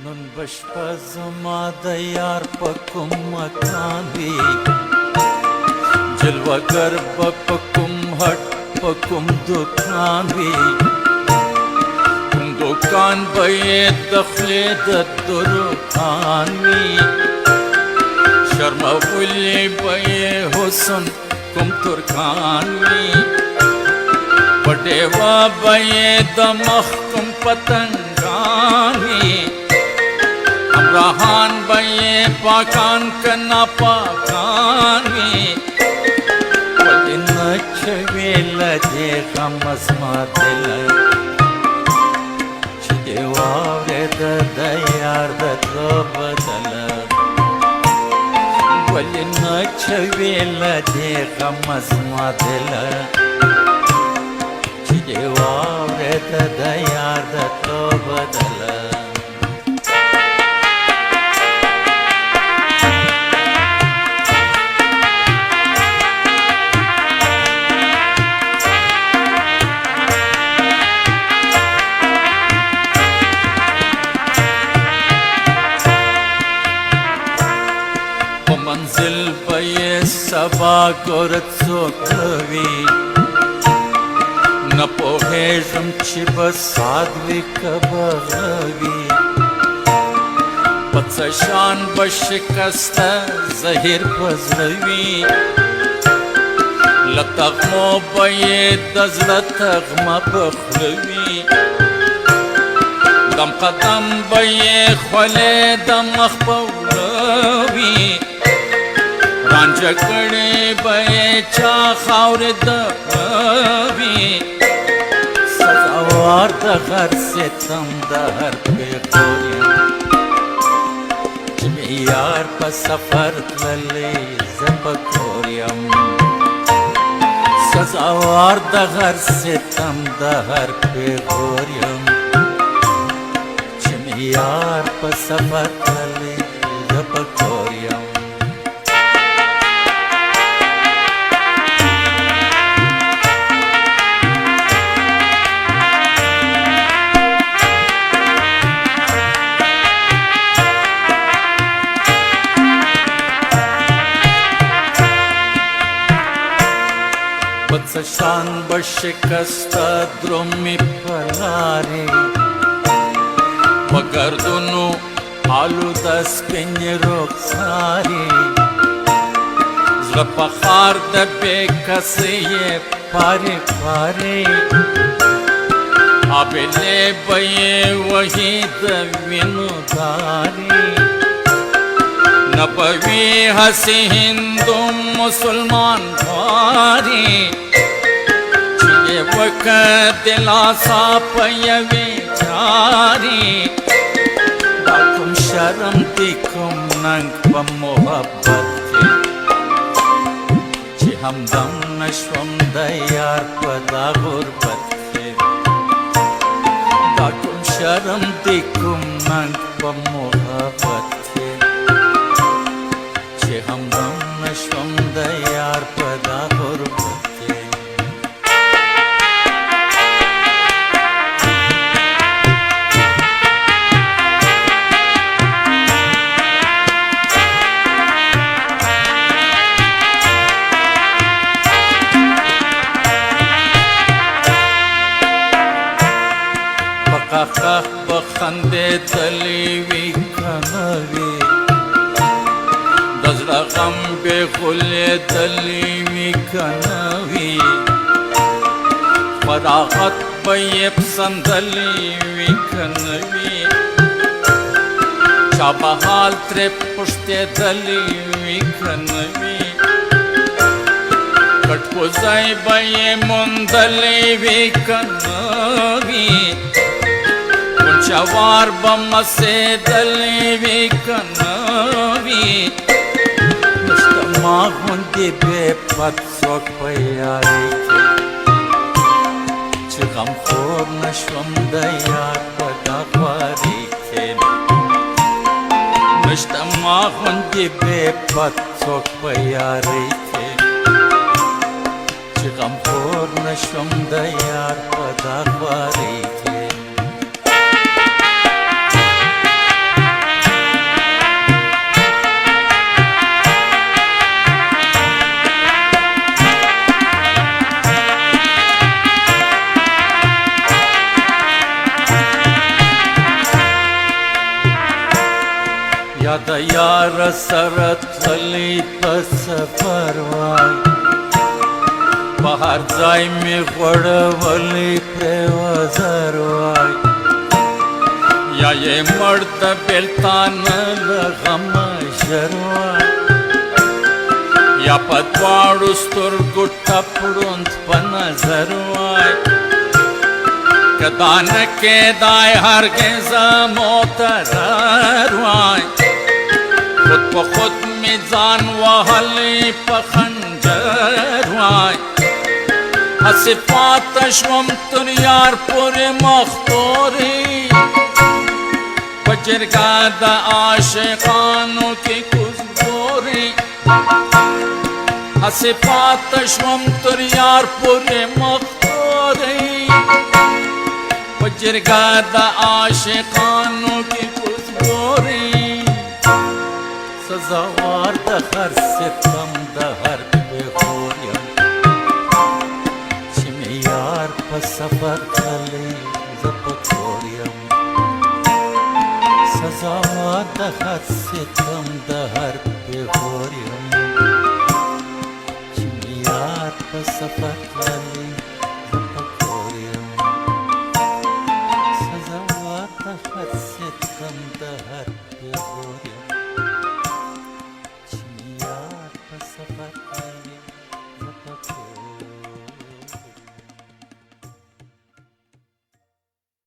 نن بشپه زما د یار په کوم مکان وي جلوه‌گر به په کوم هټ په کوم دوکان وي کوم دوکان به یې د خولې د دروغان وي شرمولی به یې حسن کوم ترکان وي په ډیوه به یې د مخ کوم پتنګان وي همراهان به یې پاکان که ناپاکان وي ولې نه چوي له دې غمه زما دله چې دې واورېده د یار د تلو بدله ولې نه چوي له دې غمه زما دله چې دې واورېده د یار د تلو بدله منزل به یې سبا ګوره څوک وي نه پوهېږم چې به ساعت وي که به وي په څه شان به شکسته زهیر په زړه وي له تغمو به یې د زړه تغمه په خوله وي دم قدم به یې خولې د مخ په وړه وي رانجه کړې به یې چا خاورې د وي سزاوار د هر ستم د هر پېغور یم چې مې یار په سفر تللی زه په کور یم سزاوار د هر ستم د هر پېغور یم چې مې یار په سفر تللی زه په کور یم په څه شان به شکسته درومې په لارې په ګردونو آلوده سپینې رخسارې زړه په خار د بې کسۍ یې پارې پارې آبلې به یې وهي د وینو دارې نه به وي هسې هندو مسلمان خوارې وکړ دلاسا په یوې چارې دا کوم شرم دی کوم ننګ په محبت کې چې همدم نشوم د یار په دا غربت کې دا کوم شرم دی کوم ننګ په محبت کې چې همدم نشوم د یار په دا غربت کې قهقه به خندېدلې وي که نه وي د زړه غم بې غولېدلې وي که نه وي فراغت به یې پسندلې وي که نه وي چا به حال ترې پوښتېدلې وي که نه وي کټ کوزی به یې موندلې وي که نه وي جوار بمسېدلې وي که نه وي نشته ما غوندې بې پت څوک په یارۍ کې چې غمخور نشوم د یار په دا خوارۍ کې نشته ما غوندې بې پت څوک په یارۍ کې چې غمخور نشوم د یار په دا خوارۍ کې د یار سره تللی په سفر وای په هر ځای مې غوړولی پرې وزر وای یا یې مړ د بېلتانه له غمه ژر وای یا په دواړو سترګو ټپ ړوند په نظر وای که دا نه کېدای هرګز معتذر وای خود په خود مې ځان وهلی په خنجر وای هسې پاته شوم تر یار پورې مختورې په جرګه د عاشقانو کې کوزګورې هسې پاته شوم تر یار پورې مختورې په جرګه د عاشقانو کې کوزګورې سزاوار د هر ستم د هر پېغور یم چې مې یار په سفر تللی زه په کور یم سزاوار د هر ستم د هر پېغور یم چې مې یار په سفر تللی